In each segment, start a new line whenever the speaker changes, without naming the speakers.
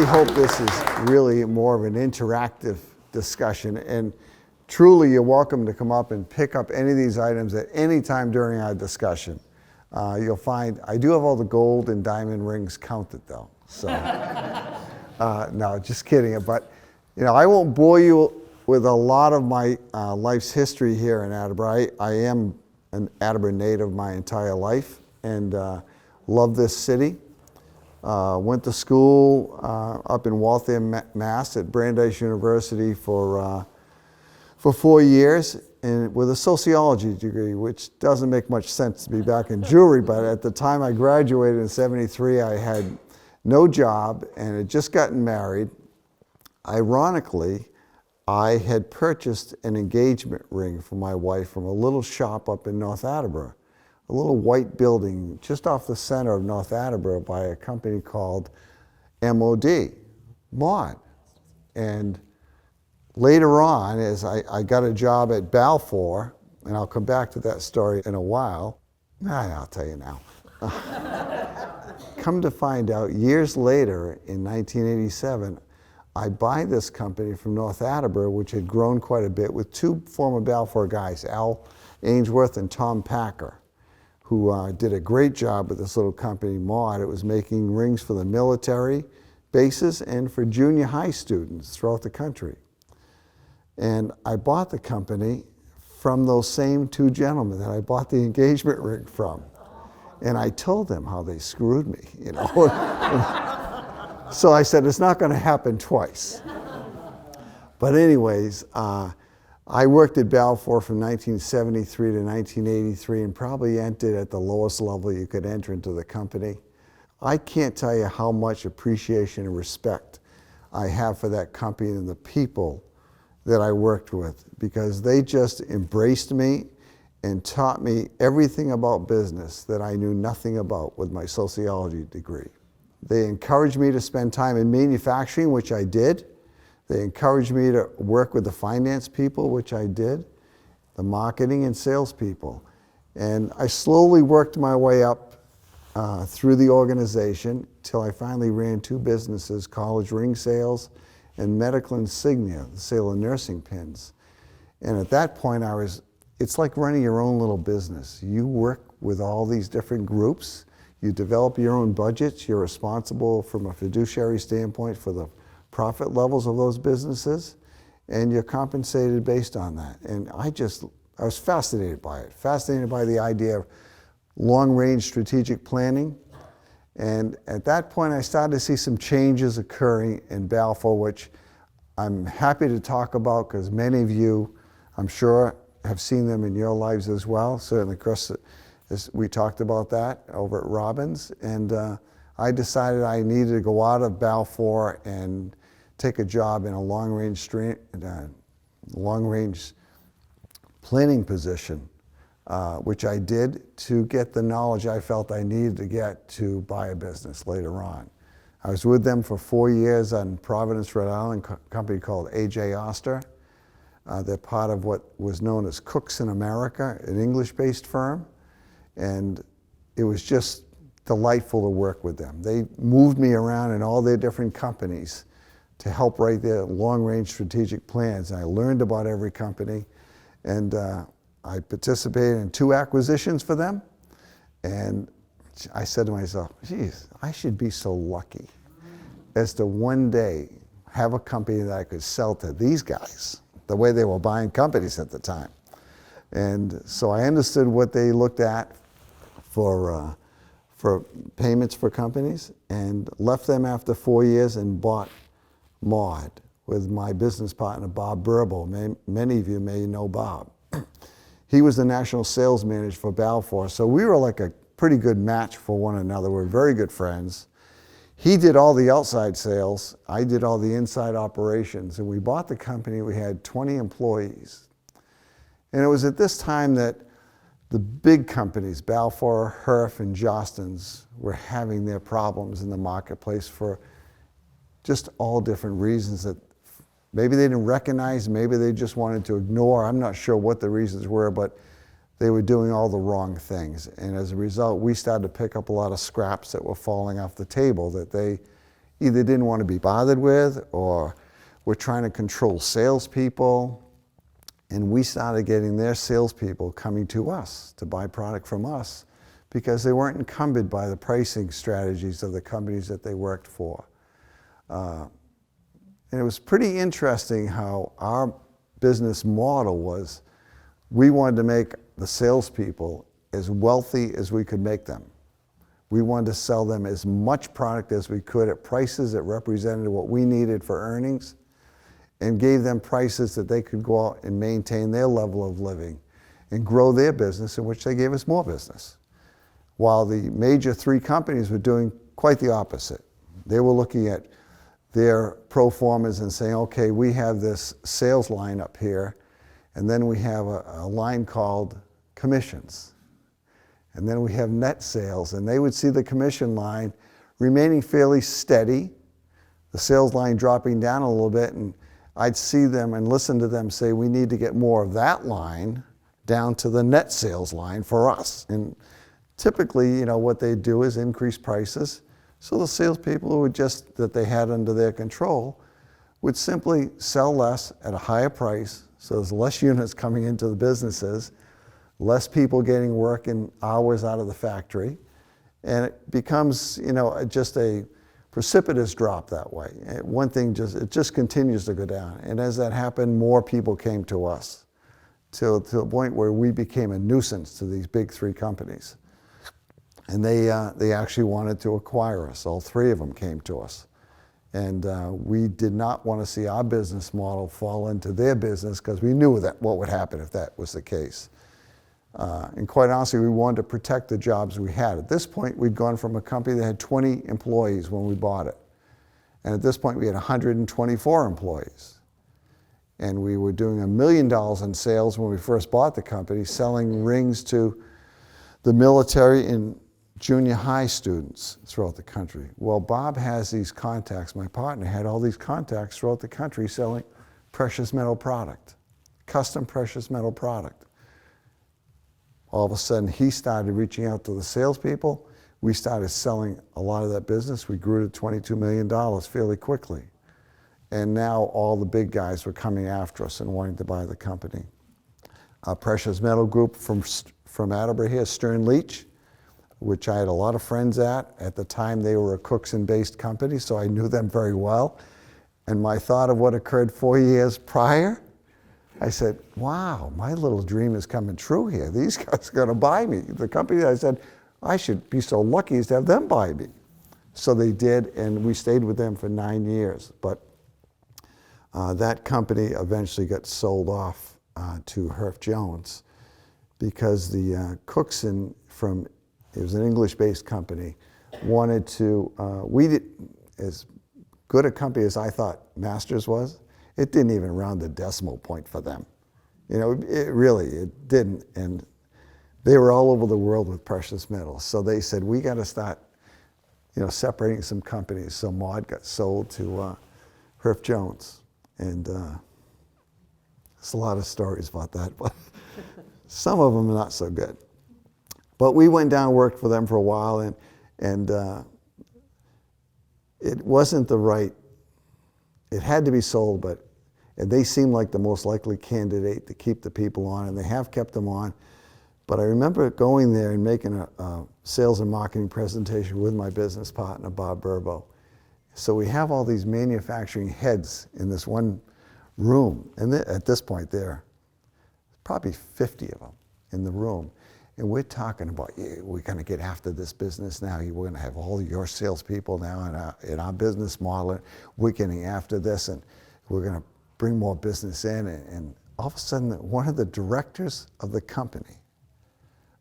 hope this is really more of an interactive discussion, and truly you're welcome to come up and pick up any of these items at any time during our discussion. You'll find I do have all the gold and diamond rings counted though, so no, just kidding. But I won't bore you with a lot of my life's history here in Attleboro. I am an Attleboro native my entire life, and love this city. Went to school up in Waltham, Mass. At Brandeis University for 4 years, and with a sociology degree, which doesn't make much sense to be back in jewelry, but at the time I graduated in '73, I had no job and had just gotten married. Ironically, I had purchased an engagement ring for my wife from a little shop up in North Attleboro, a little white building just off the center of North Attleboro by a company called MOD, Mod. And later on, as I got a job at Balfour, and I'll come back to that story in a while. I'll tell you now. Come to find out, years later, in 1987, I buy this company from North Attleboro, which had grown quite a bit, with two former Balfour guys, Al Ainsworth and Tom Packer, who did a great job with this little company, Mod. It was making rings for the military bases and for junior high students throughout the country. And I bought the company from those same two gentlemen that I bought the engagement ring from. And I told them how they screwed me, So I said, it's not going to happen twice. But anyways, I worked at Balfour from 1973 to 1983 and probably entered at the lowest level you could enter into the company. I can't tell you how much appreciation and respect I have for that company and the people that I worked with, because they just embraced me and taught me everything about business that I knew nothing about with my sociology degree. They encouraged me to spend time in manufacturing, which I did. They encouraged me to work with the finance people, which I did, the marketing and sales people. And I slowly worked my way up through the organization till I finally ran two businesses, college ring sales and medical insignia, the sale of nursing pins. And at that point it's like running your own little business. You work with all these different groups. You develop your own budgets. You're responsible from a fiduciary standpoint for the profit levels of those businesses, and you're compensated based on that. And I was fascinated by it, fascinated by the idea of long-range strategic planning. And at that point, I started to see some changes occurring in Balfour, which I'm happy to talk about because many of you, I'm sure, have seen them in your lives as well. Certainly, Chris, we talked about that over at Robbins. And I decided I needed to go out of Balfour and take a job in a long-range planning position, which I did to get the knowledge I felt I needed to get to buy a business later on. I was with them for 4 years on Providence, Rhode Island, a company called A.J. Oster. They're part of what was known as Cooks in America, an English-based firm. And it was just delightful to work with them. They moved me around in all their different companies to help write their long-range strategic plans. And I learned about every company. And I participated in 2 acquisitions for them. And I said to myself, geez, I should be so lucky as to one day have a company that I could sell to these guys, the way they were buying companies at the time. And so I understood what they looked at for payments for companies, and left them after 4 years and bought Mod with my business partner, Bob Burble. Many of you may know Bob. He was the national sales manager for Balfour, so we were like a pretty good match for one another. We're very good friends. He did all the outside sales. I did all the inside operations, and we bought the company. We had 20 employees. And it was at this time that the big companies, Balfour, Herf, and Jostens, were having their problems in the marketplace for just all different reasons that maybe they didn't recognize, maybe they just wanted to ignore. I'm not sure what the reasons were, but they were doing all the wrong things. And as a result, we started to pick up a lot of scraps that were falling off the table that they either didn't want to be bothered with or were trying to control salespeople. And we started getting their salespeople coming to us to buy product from us because they weren't encumbered by the pricing strategies of the companies that they worked for. And it was pretty interesting how our business model was, we wanted to make the salespeople as wealthy as we could make them. We wanted to sell them as much product as we could at prices that represented what we needed for earnings, and gave them prices that they could go out and maintain their level of living and grow their business, in which they gave us more business. While the major three companies were doing quite the opposite. They were looking at their pro formas and saying, okay, we have this sales line up here, and then we have a line called commissions. And then we have net sales, and they would see the commission line remaining fairly steady, the sales line dropping down a little bit, and I'd see them and listen to them say, we need to get more of that line down to the net sales line for us. And typically, what they do is increase prices. So the salespeople who that they had under their control would simply sell less at a higher price. So there's less units coming into the businesses, less people getting working hours out of the factory. And it becomes, just a precipitous drop that way. One thing it just continues to go down. And as that happened, more people came to us to the point where we became a nuisance to these big three companies. And they actually wanted to acquire us. All three of them came to us. And we did not want to see our business model fall into their business because we knew what would happen if that was the case. And quite honestly, we wanted to protect the jobs we had. At this point, we'd gone from a company that had 20 employees when we bought it. And at this point, we had 124 employees. And we were doing $1 million in sales when we first bought the company, selling rings to the military and junior high students throughout the country. Well, Bob has these contacts. My partner had all these contacts throughout the country selling precious metal product, custom precious metal product. All of a sudden, he started reaching out to the salespeople. We started selling a lot of that business. We grew to $22 million fairly quickly. And now all the big guys were coming after us and wanting to buy the company. Our precious metal group from Attleboro here, Stern Leach, which I had a lot of friends at. At the time, they were a Cookson-based company, so I knew them very well. And my thought of what occurred 4 years prior, I said, wow, my little dream is coming true here. These guys are going to buy me. The company, I said, I should be so lucky as to have them buy me. So they did, and we stayed with them for 9 years. But that company eventually got sold off to Herff Jones because the Cookson it was an English-based company, wanted to, as good a company as I thought Masters was, it didn't even round the decimal point for them. It didn't. And they were all over the world with precious metals. So they said, we got to start, separating some companies. So Maud got sold to Herff Jones. And there's a lot of stories about that, but some of them are not so good. But we went down and worked for them for a while, and it wasn't it had to be sold, but they seemed like the most likely candidate to keep the people on, and they have kept them on. But I remember going there and making a sales and marketing presentation with my business partner, Bob Burbo. So we have all these manufacturing heads in this one room, and at this point there, probably 50 of them in the room. And we're talking about, we're going to get after this business now. We're going to have all your salespeople now in our business model. We're getting after this, and we're going to bring more business in. And all of a sudden, one of the directors of the company,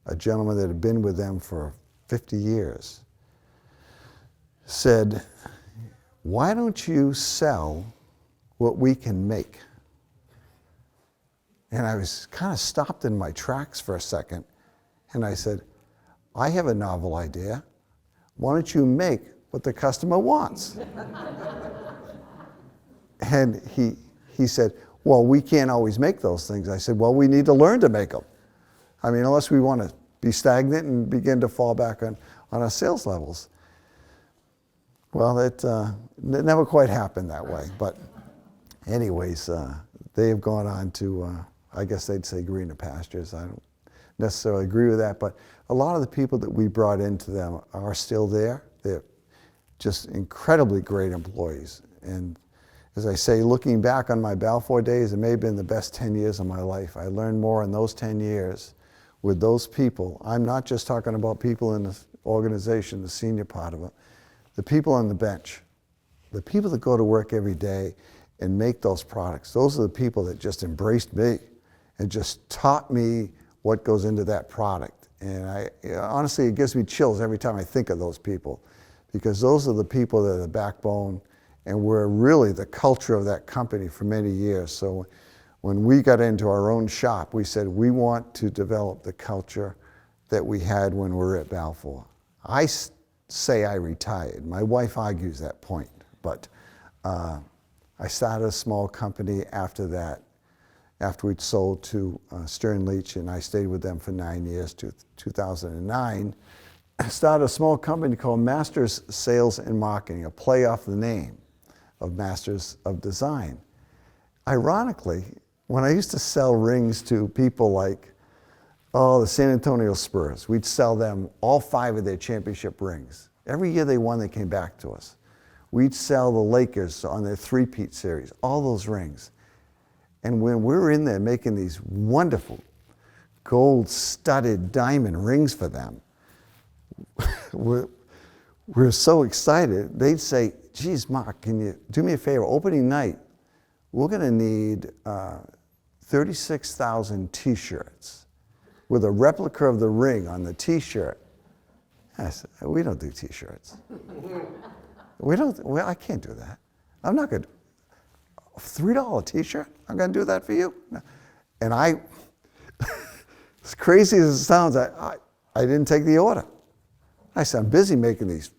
a gentleman that had been with them for 50 years, said, why don't you sell what we can make? And I was kind of stopped in my tracks for a second. And I said, I have a novel idea. Why don't you make what the customer wants? And he said, well, we can't always make those things. I said, well, we need to learn to make them. I mean, unless we want to be stagnant and begin to fall back on our sales levels. Well, it never quite happened that way. But anyways, they have gone on to, I guess they'd say greener pastures. I don't necessarily agree with that, but a lot of the people that we brought into them are still there. They're just incredibly great employees. And as I say, looking back on my Balfour days, it may have been the best 10 years of my life. I learned more in those 10 years with those people. I'm not just talking about people in the organization, the senior part of it, the people on the bench, the people that go to work every day and make those products. Those are the people that just embraced me and just taught me what goes into that product. And honestly, it gives me chills every time I think of those people, because those are the people that are the backbone and were really the culture of that company for many years. So when we got into our own shop, we said we want to develop the culture that we had when we were at Balfour. I say I retired. My wife argues that point, but I started a small company after that, after we'd sold to Stern Leach, and I stayed with them for 9 years, to 2009. I started a small company called Masters Sales and Marketing, a play off the name of Masters of Design. Ironically, when I used to sell rings to people like, the San Antonio Spurs, we'd sell them all 5 of their championship rings. Every year they won, they came back to us. We'd sell the Lakers on their three-peat series, all those rings. And when we were in there making these wonderful gold-studded diamond rings for them, we're so excited. They'd say, geez, Mark, can you do me a favor? Opening night, we're going to need 36,000 T-shirts with a replica of the ring on the T-shirt. I said, we don't do T-shirts. I can't do that. I'm not going to. $3 T-shirt? I'm going to do that for you? No. And as crazy as it sounds, I didn't take the order. I said, I'm busy making these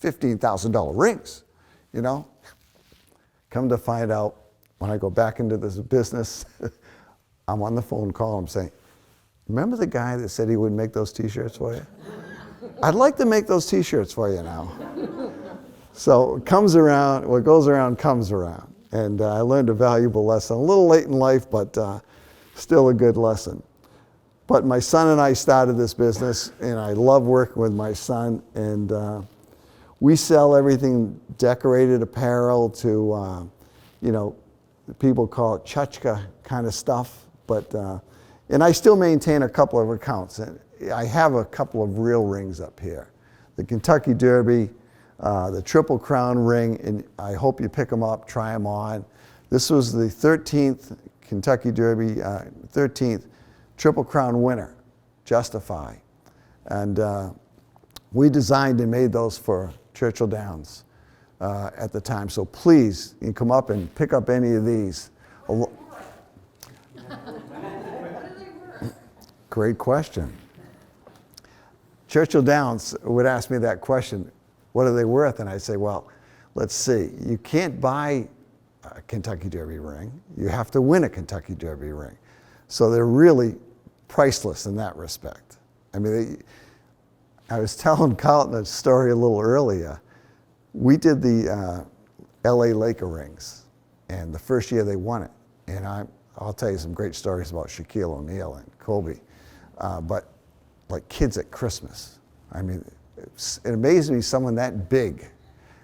$15,000 rings, you know? Come to find out, when I go back into this business, I'm on the phone call, I'm saying, remember the guy that said he would make those T-shirts for you? I'd like to make those T-shirts for you now. So it comes around, what goes around comes around. And I learned a valuable lesson, a little late in life, but still a good lesson. But my son and I started this business, and I love working with my son. And we sell everything, decorated apparel to, people call it tchotchke kind of stuff. But and I still maintain a couple of accounts. And I have a couple of real rings up here. The Kentucky Derby, the Triple Crown ring, and I hope you pick them up, try them on. This was the 13th Kentucky Derby, 13th Triple Crown winner, Justify. And we designed and made those for Churchill Downs at the time. So please, you can come up and pick up any of these. Great question. Churchill Downs would ask me that question, what are they worth? And I'd say, well, let's see. You can't buy a Kentucky Derby ring. You have to win a Kentucky Derby ring. So they're really priceless in that respect. I mean, I was telling Carlton a story a little earlier. We did the LA Laker rings, and the first year they won it. And I'll tell you some great stories about Shaquille O'Neal and Kobe, but like kids at Christmas. I mean, it amazes me someone that big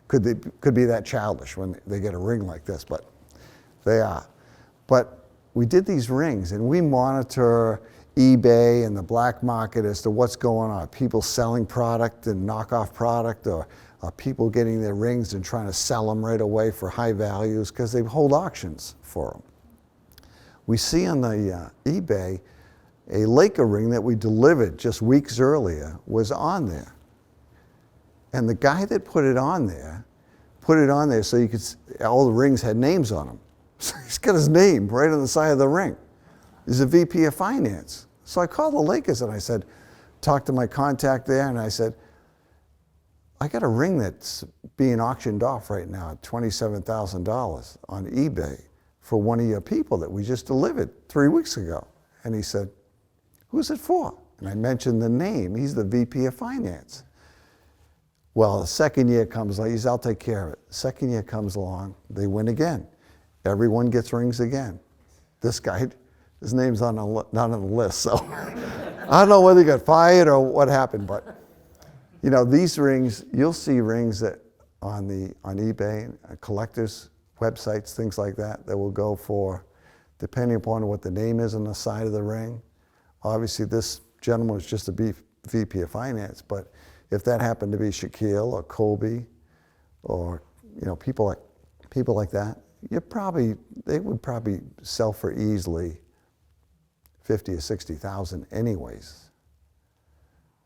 could be that childish when they get a ring like this, but they are. But we did these rings, and we monitor eBay and the black market as to what's going on. People selling product and knockoff product, or people getting their rings and trying to sell them right away for high values because they hold auctions for them. We see on the eBay a Laker ring that we delivered just weeks earlier was on there. And the guy that put it on there so you could, all the rings had names on them. So he's got his name right on the side of the ring. He's a VP of finance. So I called the Lakers and I said, talked to my contact there, and I said, I got a ring that's being auctioned off right now at $27,000 on eBay for one of your people that we just delivered 3 weeks ago. And he said, who's it for? And I mentioned the name. He's the VP of finance. Well, the second year comes along, he says, I'll take care of it. Second year comes along, they win again. Everyone gets rings again. This guy, his name's not on the list, so I don't know whether he got fired or what happened, but you know, these rings, you'll see rings that on eBay, collectors' websites, things like that, that will go for, depending upon what the name is on the side of the ring. Obviously, this gentleman was just a VP of finance, but if that happened to be Shaquille or Kobe, or you know, people like that, they would probably sell for easily 50 or 60,000 anyways.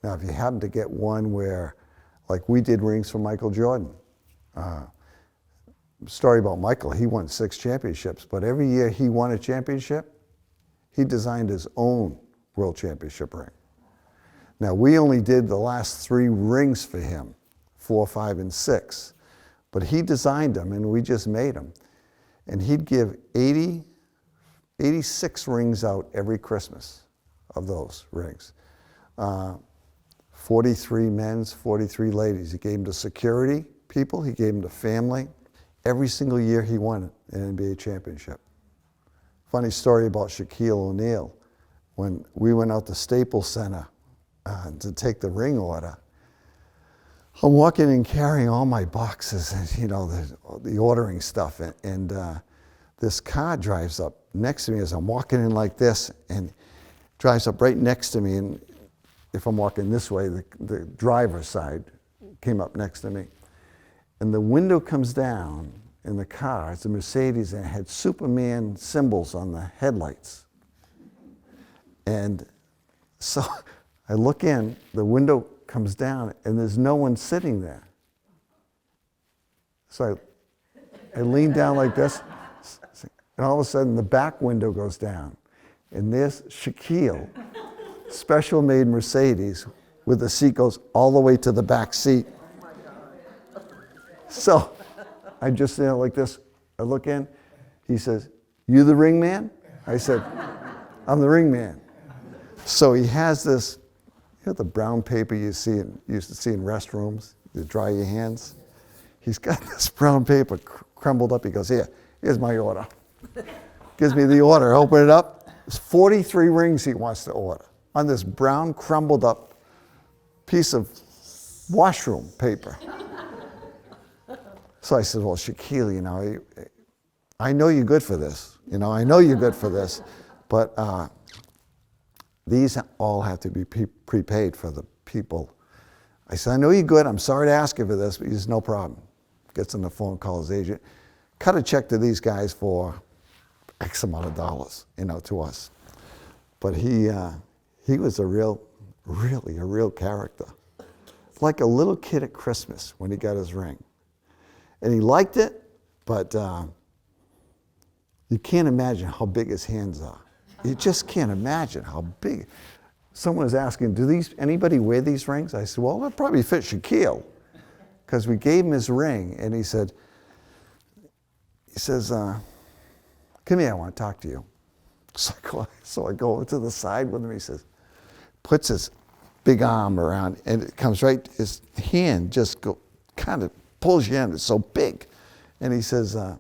Now, if you happen to get one where, like we did rings for Michael Jordan. Story about Michael, he won 6 championships, but every year he won a championship, he designed his own world championship ring. Now, we only did the last 3 rings for him, 4, 5, and 6, but he designed them and we just made them. And he'd give 86 rings out every Christmas of those rings. 43 men's, 43 ladies. He gave them to security people, he gave them to family. Every single year he won an NBA championship. Funny story about Shaquille O'Neal. When we went out to Staples Center to take the ring order, I'm walking and carrying all my boxes and, you know, the ordering stuff. And this car drives up next to me as I'm walking in like this, and drives up right next to me. And if I'm walking this way, the driver's side came up next to me. And the window comes down in the car. It's a Mercedes, and it had Superman symbols on the headlights. And so I look in, the window comes down, and there's no one sitting there. So I lean down like this, and all of a sudden the back window goes down. And there's Shaquille, special made Mercedes, with the seat goes all the way to the back seat. So I just stand like this, I look in, he says, "You the ring man?" I said, "I'm the ring man." So he has this, you know, the brown paper you used to see in restrooms, you dry your hands. He's got this brown paper crumbled up. He goes, here's my order. Gives me the order, open it up. There's 43 rings he wants to order on this brown crumbled up piece of washroom paper. So I said, "Well, Shaquille, you know, I know you're good for this. You know, I know you're good for this, but these all have to be prepaid for the people." I said, "I know you're good. I'm sorry to ask you for this," but he says, "No problem." Gets on the phone, calls his agent, cut a check to these guys for X amount of dollars, you know, to us. But he was really a real character. Like a little kid at Christmas when he got his ring. And he liked it, but you can't imagine how big his hands are. You just can't imagine how big. Someone was asking, anybody wear these rings? I said, "Well, that probably fit Shaquille." Because we gave him his ring, and he says, "Come here, I want to talk to you." So I go to the side with him, he says, puts his big arm around, and it comes right, his hand just kind of pulls you in, it's so big. And he says, "I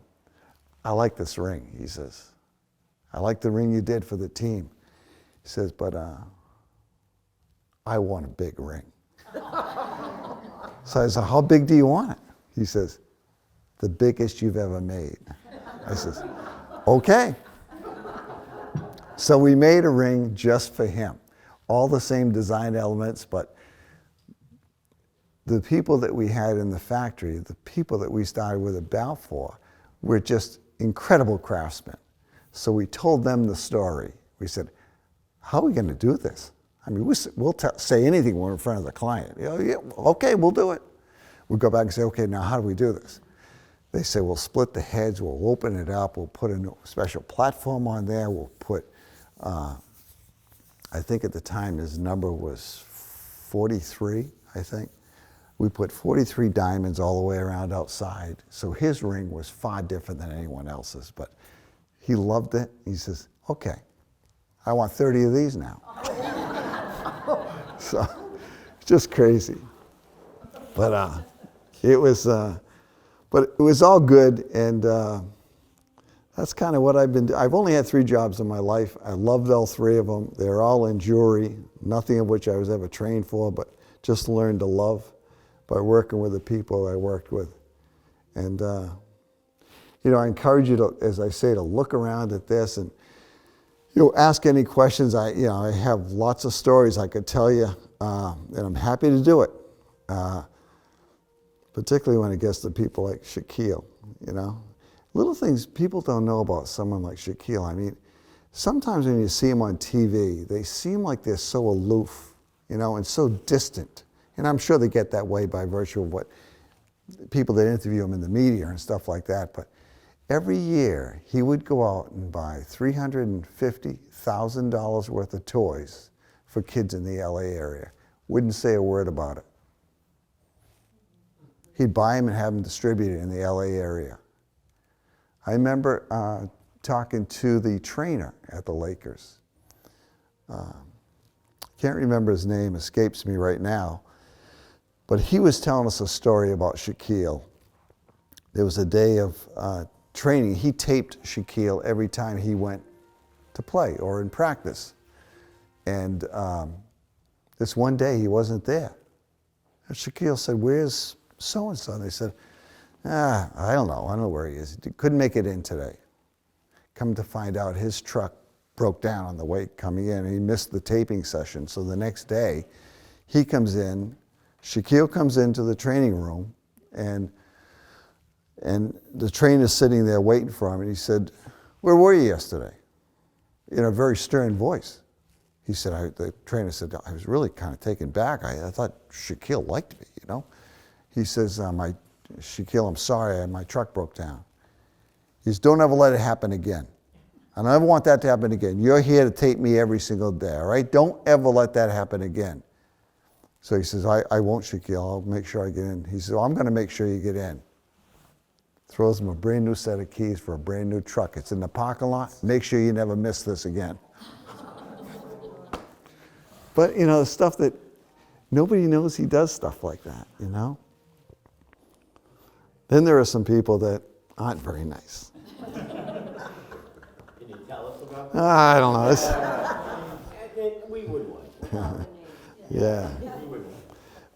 like this ring," he says. "I like the ring you did for the team." He says, "But I want a big ring." So I said, "How big do you want it?" He says, "The biggest you've ever made." I says, "Okay." So we made a ring just for him. All the same design elements, but the people that we had in the factory, the people that we started with at Balfour, were just incredible craftsmen. So we told them the story. We said, "How are we going to do this? I mean, we'll say anything when we're in front of the client. You know, yeah, okay, we'll do it." We go back and say, "Okay, now how do we do this?" They say, "We'll split the heads, we'll open it up, we'll put a special platform on there, we'll put," I think at the time his number was 43, I think. We put 43 diamonds all the way around outside. So his ring was far different than anyone else's, but he loved it. He says, "Okay, I want 30 of these now." So, it's just crazy. it was, but it was all good, and that's kind of what I've been doing. I've only had 3 jobs in my life. I loved all 3 of them. They're all in jewelry, nothing of which I was ever trained for, but just learned to love by working with the people I worked with. And, I encourage you to, as I say, to look around at this and, ask any questions. I have lots of stories I could tell you, and I'm happy to do it, particularly when it gets to people like Shaquille, Little things people don't know about someone like Shaquille. I mean, sometimes when you see him on TV, they seem like they're so aloof, and so distant. And I'm sure they get that way by virtue of what people that interview him in the media and stuff like that. But every year, he would go out and buy $350,000 worth of toys for kids in the LA area. Wouldn't say a word about it. He'd buy them and have them distributed in the LA area. I remember talking to the trainer at the Lakers. Can't remember his name, escapes me right now. But he was telling us a story about Shaquille. There was a day of training. He taped Shaquille every time he went to play or in practice. And this one day he wasn't there. And Shaquille said, "Where's so-and-so?" And they said, I don't know where he is. He couldn't make it in today. Come to find out, his truck broke down on the way coming in, and he missed the taping session. So the next day, he comes in, Shaquille comes into the training room, and the trainer's sitting there waiting for him, and he said, "Where were you yesterday?" In a very stern voice. He said, the trainer said, "I was really kind of taken back. I thought Shaquille liked me, He says, "Shaquille, I'm sorry, my truck broke down." He says, "Don't ever let it happen again. I don't ever want that to happen again. You're here to tape me every single day, all right? Don't ever let that happen again." So he says, I won't, Shaquille. I'll make sure I get in." He says, "Well, I'm going to make sure you get in." Throws him a brand new set of keys for a brand new truck. It's in the parking lot. Make sure you never miss this again. But, the stuff that nobody knows, he does stuff like that, Then there are some people that aren't very nice.
Can you tell us about that?
I don't know.
We would want.
Yeah.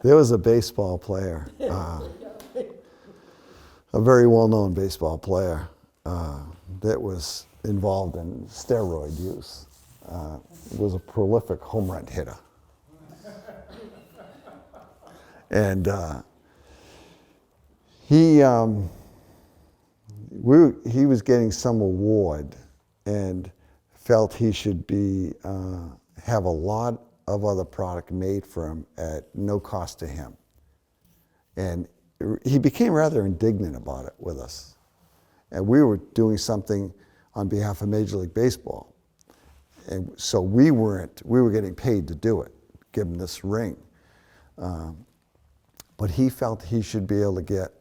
There was a baseball player, a very well-known baseball player that was involved in steroid use. Was a prolific home run hitter. And he was getting some award and felt he should have a lot of other product made for him at no cost to him. And he became rather indignant about it with us. And we were doing something on behalf of Major League Baseball. And so we were getting paid to do it, give him this ring. But he felt he should be able to get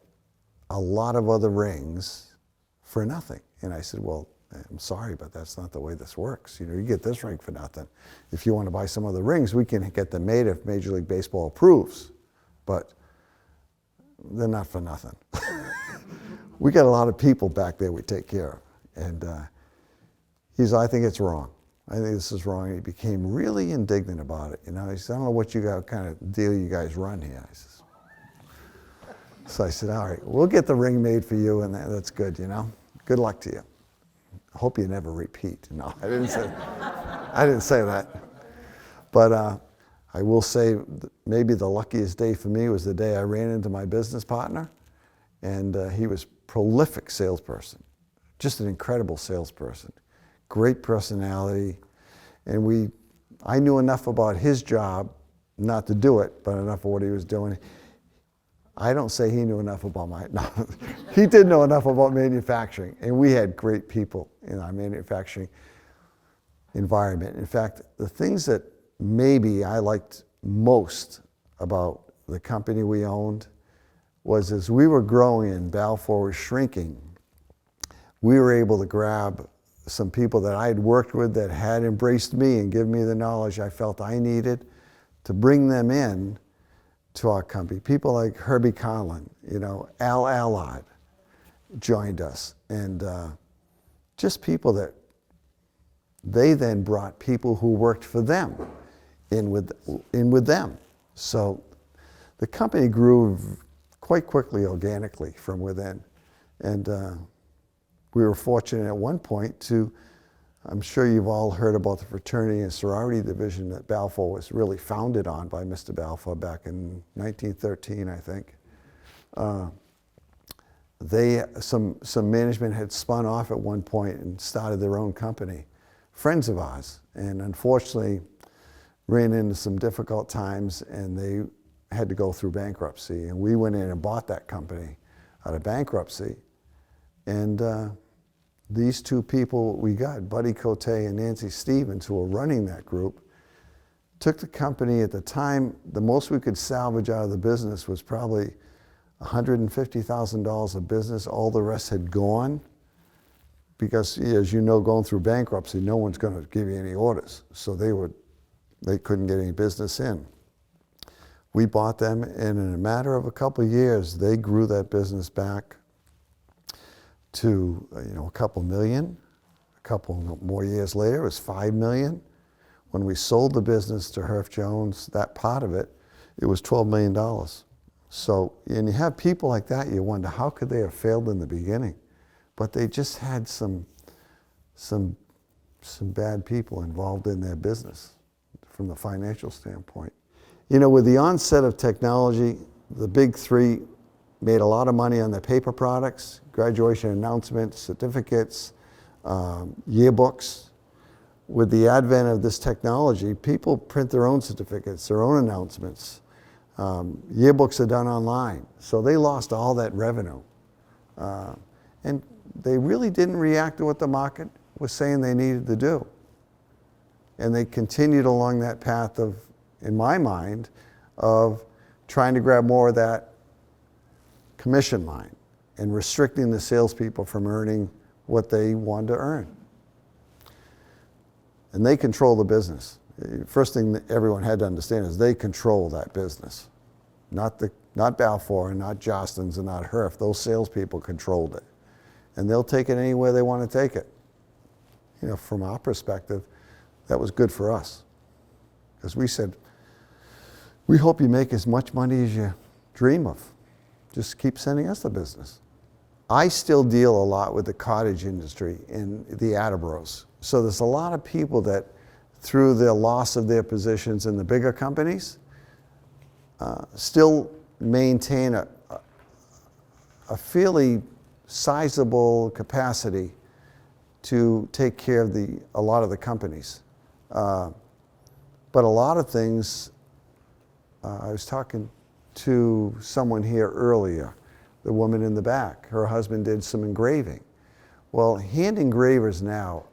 a lot of other rings for nothing. And I said, "Well, I'm sorry, but that's not the way this works. You get this ring for nothing. If you want to buy some other rings, we can get them made if Major League Baseball approves. But they're not for nothing." We got a lot of people back there we take care of. And he said, "I think it's wrong. I think this is wrong." And he became really indignant about it. He said, "I don't know what kind of deal you guys run here." So I said, "All right, we'll get the ring made for you, and that's good, Good luck to you. I hope you never repeat." No, I didn't say that. But I will say maybe the luckiest day for me was the day I ran into my business partner, and he was a prolific salesperson, just an incredible salesperson, great personality, and I knew enough about his job not to do it, but enough of what he was doing. I don't say he knew enough about no. He did know enough about manufacturing, and we had great people in our manufacturing environment. In fact, the things that maybe I liked most about the company we owned was as we were growing and Balfour was shrinking, we were able to grab some people that I had worked with that had embraced me and given me the knowledge I felt I needed to bring them in to our company. People like Herbie Conlon, Al Allard joined us, and just people that they then brought people who worked for them in with them. So the company grew quite quickly organically from within. And we were fortunate at one point to, I'm sure you've all heard about the fraternity and sorority division that Balfour was really founded on by Mr. Balfour back in 1913, I think. Some management had spun off at one point and started their own company, friends of ours, and unfortunately ran into some difficult times, and they had to go through bankruptcy. And we went in and bought that company out of bankruptcy. And these two people we got, Buddy Cote and Nancy Stevens, who were running that group, took the company at the time. The most we could salvage out of the business was probably $150,000 of business. All the rest had gone because, as you know, going through bankruptcy, no one's going to give you any orders. So they couldn't get any business in. We bought them, and in a matter of a couple of years, they grew that business back to a couple million. A couple more years later, it was $5 million. When we sold the business to Herff Jones, that part of it, it was $12 million. So, and you have people like that, you wonder, how could they have failed in the beginning? But they just had some bad people involved in their business from the financial standpoint. With the onset of technology, the big three made a lot of money on their paper products, graduation announcements, certificates, yearbooks. With the advent of this technology, people print their own certificates, their own announcements. Yearbooks are done online. So they lost all that revenue. And they really didn't react to what the market was saying they needed to do. And they continued along that path of, in my mind, of trying to grab more of that commission line and restricting the salespeople from earning what they wanted to earn. And they control the business. First thing that everyone had to understand is they control that business. Not Balfour, and not Jostens, and not Herff. Those salespeople controlled it. And they'll take it anywhere they want to take it. From our perspective, that was good for us. Because we said, we hope you make as much money as you dream of. Just keep sending us the business. I still deal a lot with the cottage industry in the Attleboro's. So there's a lot of people that, through the loss of their positions in the bigger companies, still maintain a fairly sizable capacity to take care of a lot of the companies. But a lot of things, I was talking to someone here earlier, the woman in the back. Her husband did some engraving. Well, hand engravers now,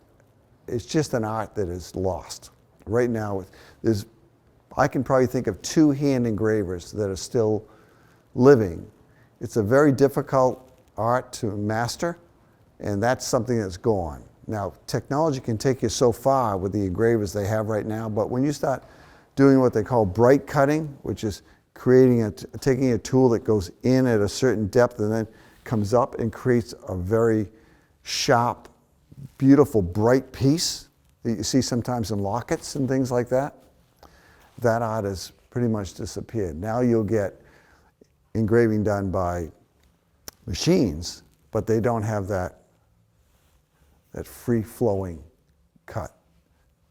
it's just an art that is lost. Right now, I can probably think of 2 hand engravers that are still living. It's a very difficult art to master, and that's something that's gone. Now, technology can take you so far with the engravers they have right now, but when you start doing what they call bright cutting, which is taking a tool that goes in at a certain depth and then comes up and creates a very sharp, beautiful, bright piece that you see sometimes in lockets and things like that, that art has pretty much disappeared. Now you'll get engraving done by machines, but they don't have that free-flowing cut.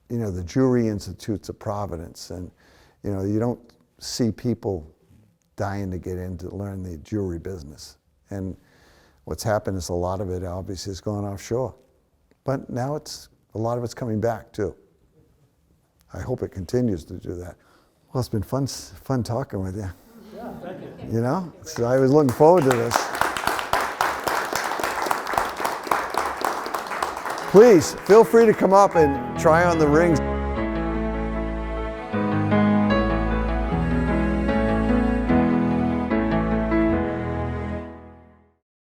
The Jewelry Institutes of Providence, and you don't see people dying to get in to learn the jewelry business. And what's happened is a lot of it obviously has gone offshore. But now a lot of it's coming back too. I hope it continues to do that. Well, it's been fun talking with you.
Yeah, thank you.
So I was looking forward to this. Please, feel free to come up and try on the rings.